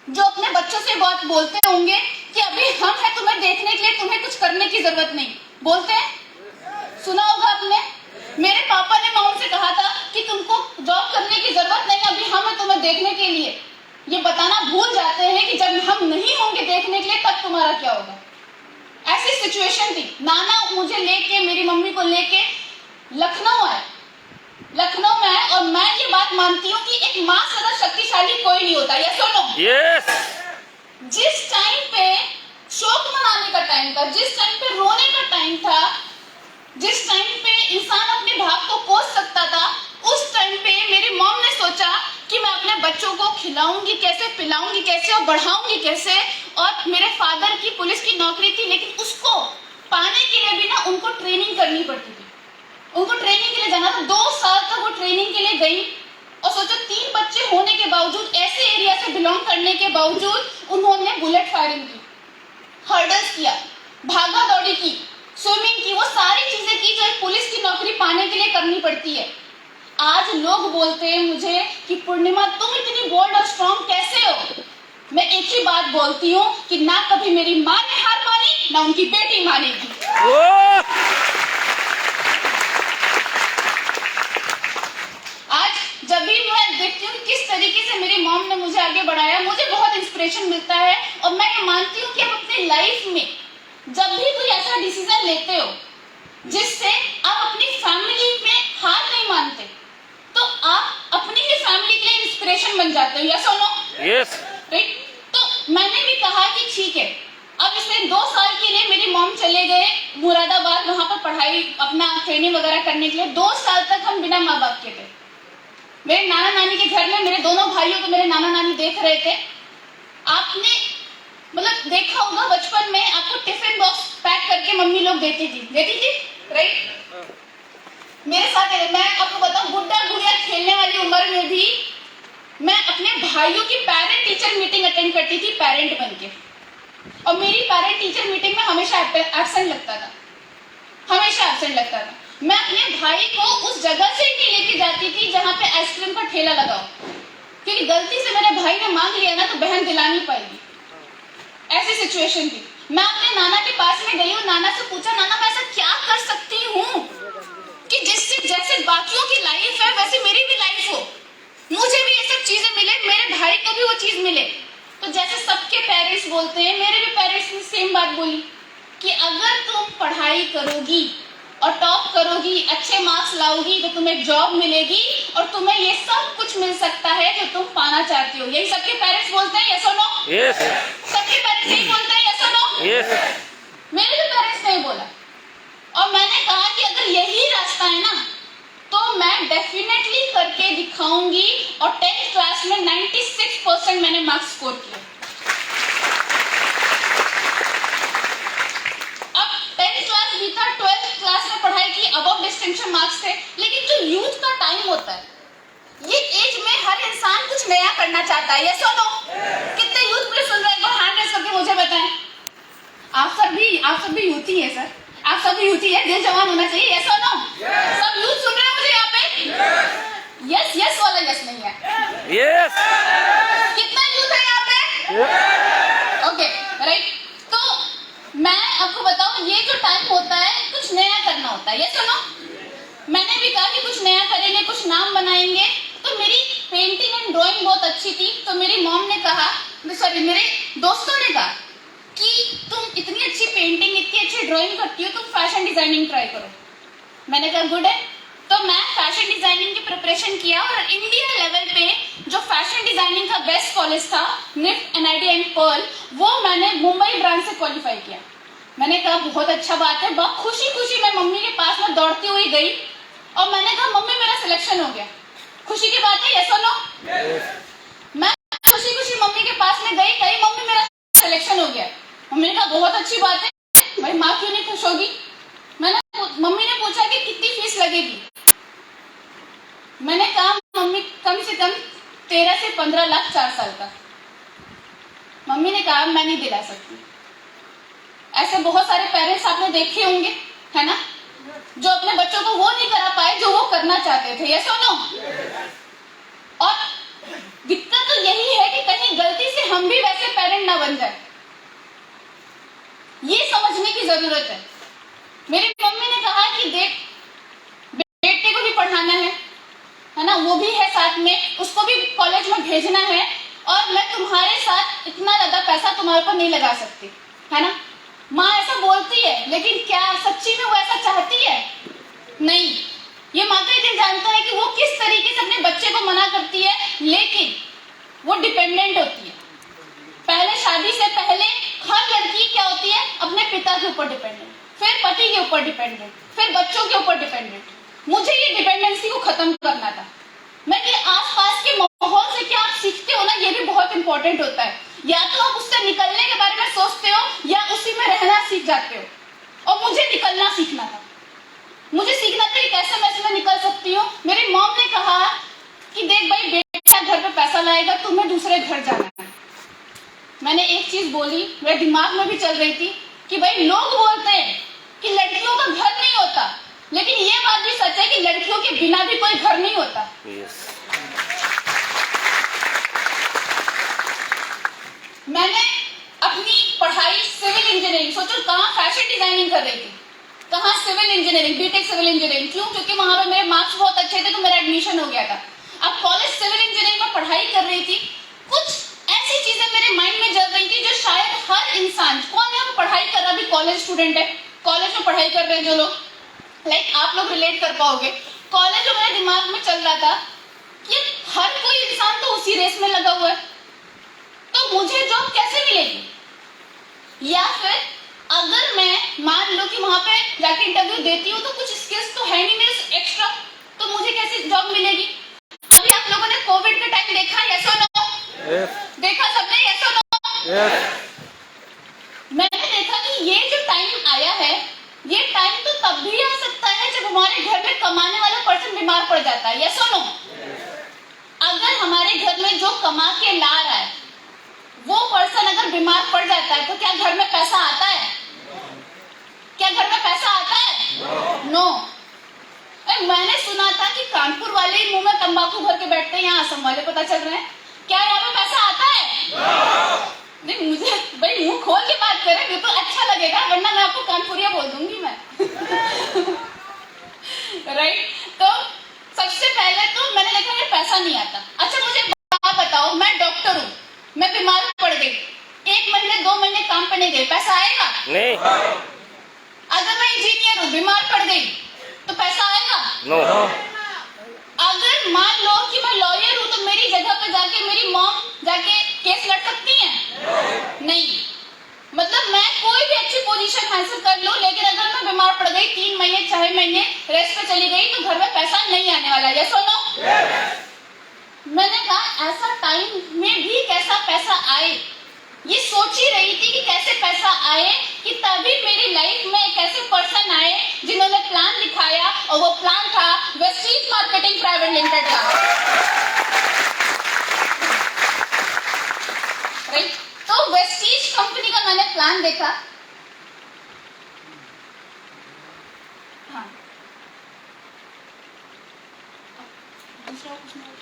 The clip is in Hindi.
जो अपने बच्चों से बात बोलते होंगे कि अभी हम हैं तुम्हें देखने के लिए, तुम्हें कुछ करने की जरूरत नहीं, बोलते हैं? सुना होगा आपने। मेरे पापा ने, मैं उनसे कहा था कि तुमको जॉब करने की जरूरत नहीं, अभी हम हैं तुम्हें देखने के लिए। ये बताना भूल जाते हैं कि जब हम नहीं होंगे देखने के लिए तब तुम्हारा क्या होगा। ऐसी सिचुएशन थी। नाना मुझे लेके, मेरी मम्मी को लेके लखनऊ आए, लखनऊ में आए, और मैं ये बात मानती हूँ कि एक माँ से ज्यादा शक्तिशाली कोई नहीं होता। यस और नो? यस। जिस टाइम पे शोक मनाने का टाइम था, जिस टाइम पे रोने का टाइम था, जिस टाइम पे इंसान अपने भाव को कोस सकता था, उस टाइम पे मेरी मॉम ने सोचा कि मैं अपने बच्चों को खिलाऊंगी कैसे, पिलाऊंगी कैसे और बढ़ाऊंगी कैसे। और मेरे फादर की पुलिस की नौकरी थी, लेकिन उसको पाने के लिए भी ना उनको ट्रेनिंग करनी पड़ती थी। उनको ट्रेनिंग के लिए जाना था, 2 साल तक वो ट्रेनिंग के लिए गई। और सोचो 3 बच्चे होने के बावजूद, ऐसे एरिया से बिलोंग करने के बावजूद उन्होंने बुलेट फायरिंग की, हर्डल्स किया, भागा दौड़ी की, स्विमिंग की, वो सारी चीजें की जो एक पुलिस की नौकरी पाने के लिए करनी पड़ती है। आज लोग बोलते हैं मुझे कि पूर्णिमा तुम इतनी बोल्ड और स्ट्रॉन्ग कैसे हो। मैं एक ही बात बोलती हूँ कि ना कभी मेरी माँ ने हार मानी, ना उनकी बेटी मानेगी। आज जब भी मैं देखती हूँ किस तरीके से मेरी मॉम ने मुझे आगे बढ़ाया, मुझे बहुत इंस्पिरेशन मिलता है। और मैं ये मानती हूँ कि आप अपनी लाइफ में जब भी कोई ऐसा डिसीजन लेते हो जिससे आप अपनी फैमिली में हार नहीं मानते, तो आप अपनी ही फैमिली के लिए इंस्पिरेशन बन जाते हो। यस और नो? यस। राइट। तो मैंने भी कहा कि ठीक है, अब इसलिए 2 साल के लिए मेरी मॉम चले गए मुरादाबाद, वहां पर पढ़ाई अपना ट्रेनिंग वगैरह करने के लिए। 2 साल तक हम बिना माँ बाप के थे। मेरे नाना नानी के घर में मेरे दोनों भाइयों को मेरे नाना नानी देख रहे थे। आपने मतलब देखा होगा बचपन में आपको टिफिन बॉक्स पैक करके मम्मी लोग देती थी, राइट? मेरे साथ मैं आपको बताऊं, गुड्डा गुड़िया खेलने वाली उम्र में भी मैं अपने भाइयों की पेरेंट टीचर मीटिंग अटेंड करती थी, पेरेंट बनके। और मेरी पेरेंट टीचर मीटिंग में हमेशा एब्सेंट लगता था, हमेशा एब्सेंट लगता था। मैं अपने भाई को उस जगह से ही लेके जाती थी जहां पे आइसक्रीम का ठेला लगा हो, क्योंकि गलती से मेरे भाई ने मांग लिया ना तो बहन दिला नहीं पाएगी। ऐसी सिचुएशन थी। मैं अपने नाना के पास में गई और नाना से पूछा, नाना मैं ऐसा क्या कर सकती हूँ कि जिससे जैसे बाकियों की लाइफ है वैसे मेरी भी लाइफ हो, मुझे भी ये सब चीजें मिले, मेरे भाई को भी वो चीज मिले। तो जैसे सबके पेरेंट्स बोलते हैं, मेरे भी पेरेंट्स ने सेम बात बोली कि अगर तुम पढ़ाई करोगी और टॉप करोगी, अच्छे मार्क्स लाओगी, तो तुम्हें एक जॉब मिलेगी और तुम्हें ये सब कुछ मिल सकता है जो तुम पाना चाहती हो। यही सबके पेरेंट्स बोलते हैं। यस और नो? यस। सबके पेरेंट्स यही बोलते हैं। यस और नो? यस। मेरे भी पेरेंट्स ने बोला, और मैंने कहा कि अगर यही रास्ता है ना तो मैं डेफिनेटली करके दिखाऊंगी। और 10th क्लास में 96% मैंने मार्क्स स्कोर किया। अब 10th क्लास भी था, 12th क्लास में पढ़ाई की, अबव डिस्टिंक्शन मार्क्स थे। लेकिन जो यूथ का टाइम होता है, ये एज में हर इंसान कुछ नया करना चाहता है। यस और नो? कितने यूथ प्लीज सुन रहे हैं? हैंड रेज करके मुझे बताएं। आप सब भी यूथ ही है सर, आप सब भी यूथ ही है, दिल जवान होना चाहिए। यस और नो? सब यूथ सुन रहे हैं मुझे यहाँ पे? यस यस वाला यस नहीं है। यस। कितना यूथ है यहाँ पे? Okay, right. तो मैं आपको बताऊं, ये जो टाइम होता है कुछ नया करना होता है। यस और नो? मैंने भी कहा कि कुछ नया करेंगे, कुछ नाम बनाएंगे। तो मेरी पेंटिंग एंड ड्राइंग बहुत अच्छी थी, तो मेरी मॉम ने कहा, सॉरी मेरे दोस्तों ने कहा कि तुम इतनी अच्छी पेंटिंग, इतनी अच्छी ड्राइंग करती हो, तुम फैशन डिजाइनिंग ट्राई करो। मैंने कहा गुड है। तो मैं फैशन डिजाइनिंग की प्रिपरेशन किया, और इंडिया लेवल पे जो फैशन डिजाइनिंग का बेस्ट कॉलेज था, निफ्ट, NIT एंड पर्ल, वो मैंने मुंबई ब्रांच से क्वालिफाई किया। मैंने कहा बहुत अच्छा बात है। बहुत खुशी खुशी मैं मम्मी के पास में दौड़ती हुई गई और मैंने कहा मम्मी मेरा सिलेक्शन हो गया। खुशी की बात है। यस और नो? मैं खुशी खुशी मम्मी के पास में गई, कही मम्मी मेरा सिलेक्शन हो गया। मम्मी ने कहा बहुत अच्छी बात है, भाई माँ क्यों नहीं खुश होगी। मम्मी ने पूछा कि कितनी फीस लगेगी। मैंने कहा मम्मी कम से कम 13 से 15 लाख 4 साल का। मम्मी ने कहा मैं नहीं दिला सकती। ऐसे बहुत सारे पेरेंट्स आपने देखे होंगे, है ना, जो अपने बच्चों को वो नहीं करा पाए जो वो करना चाहते थे। यस और नो? और दिक्कत तो यही है कि कहीं गलती से हम भी अब मैं तुम्हारे साथ इतना ज्यादा पैसा तुम्हारे ऊपर नहीं लगा सकती, है ना। माँ ऐसा बोलती है, लेकिन क्या सच्ची में वो ऐसा चाहती है? नहीं। ये माँ का ही दिल जानता है कि वो किस तरीके से अपने बच्चे को मना करती है, लेकिन वो डिपेंडेंट होती है। पहले शादी से पहले हर लड़की क्या होती है, अपने पिता के ऊपर डिपेंडेंट, फिर पति के ऊपर डिपेंडेंट, फिर बच्चों के ऊपर डिपेंडेंट। मुझे ये डिपेंडेंसी को खत्म करना था। मैं ये आसपास के माहौल से क्या आप सीखते हो ना, ये भी बहुत इंपॉर्टेंट होता है। या तो आप उससे निकलने के बारे में सोचते हो या उसी में रहना सीख जाते हो। और मुझे निकलना सीखना था। मुझे सीखना था कि कैसे मैं इसमें निकल सकती हूँ। मेरी मॉम ने कहा कि देख भाई, बेटा घर पे पैसा लाएगा, तुम्हें दूसरे घर जाना है। मैंने एक चीज बोली, मेरे दिमाग में भी चल रही थी कि भाई लोग बोलते हैं कि लड़कियों का घर नहीं होता, लेकिन ये बात भी सच है कि लड़कियों के बिना भी कोई घर नहीं होता। मैंने अपनी पढ़ाई सिविल इंजीनियरिंग, सोचो कहाँ फैशन डिजाइनिंग कर रही थी, कहाँ civil engineering, BTech civil engineering. क्यों? क्योंकि वहां पर मेरे मार्क्स बहुत अच्छे थे तो मेरा एडमिशन हो गया था। अब कॉलेज सिविल इंजीनियरिंग में पढ़ाई कर रही थी, कुछ ऐसी चीजें मेरे माइंड में चल रही थी जो शायद हर इंसान, कौन यहाँ पर पढ़ाई कर रहा, भी कॉलेज स्टूडेंट है, कॉलेज में पढ़ाई कर रहे हैं जो लोग, लाइक आप लोग रिलेट कर पाओगे। कॉलेज में मेरे दिमाग में चल रहा था कि हर कोई इंसान तो उसी रेस में लगा हुआ है, तो मुझे जॉब कैसे मिलेगी? या फिर अगर मैं मान लो कि वहां पे जाके इंटरव्यू देती हूँ तो कुछ स्किल्स तो है नहीं मेरे एक्स्ट्रा, तो मुझे कैसे जॉब मिलेगी? अभी आप लोगों ने कोविड का टाइम देखा, यस और नो? देखा सबने, यस और नो? मैंने देखा कि ये जो टाइम आया है, ये टाइम तो तब भी आ सकता है जब हमारे घर में कमाने वाला पर्सन बीमार पड़ जाता है, यस और नो? अगर हमारे घर में जो कमा के ला रहा है वो पर्सन अगर बीमार पड़ जाता है तो क्या घर में पैसा आता है? क्या घर में पैसा आता है? नो। मैंने सुना था कि कानपुर वाले ही मुंह में तंबाकू भर के बैठते हैं, यहाँ असम वाले पता चल रहे हैं। क्या यहाँ पे पैसा आता है? नहीं, मुझे भाई मुंह खोल के बात करें, बिल्कुल तो अच्छा लगेगा, वरना मैं आपको कानपुरिया बोल दूंगी मैं। राइट? तो सबसे पहले तो मैंने देखा कि पैसा नहीं आता। अच्छा मुझे बात बताओ, मैं डॉक्टर हूँ, मैं बीमार पड़ गई, 1 महीने 2 महीने काम पे नहीं गई, पैसा आएगा? नहीं। अगर मैं इंजीनियर हूँ, बीमार पड़ गई, तो पैसा आएगा? नो। अगर मान लो कि मैं लॉयर हूँ, तो मेरी जगह पे जाके मेरी मॉम जाके केस लड़ सकती है? नहीं। मतलब मैं कोई भी अच्छी पोजीशन हासिल कर लूं, लेकिन अगर मैं बीमार पड़ गई, 3 महीने 6 महीने रेस्ट पे चली गई, तो घर में पैसा नहीं आने वाला, यस और नो? मैंने कहा ऐसा टाइम में भी कैसा पैसा आए, ये सोच ही रही थी कि कैसे पैसा आए, कि तभी मेरी लाइफ में एक ऐसे पर्सन आए जिन्होंने प्लान दिखाया, और वो प्लान था वेस्टीज मार्केटिंग प्राइवेट लिमिटेड का। राइट? तो वेस्टीज कंपनी का मैंने प्लान देखा। हाँ, दूसरा कुछ नहीं।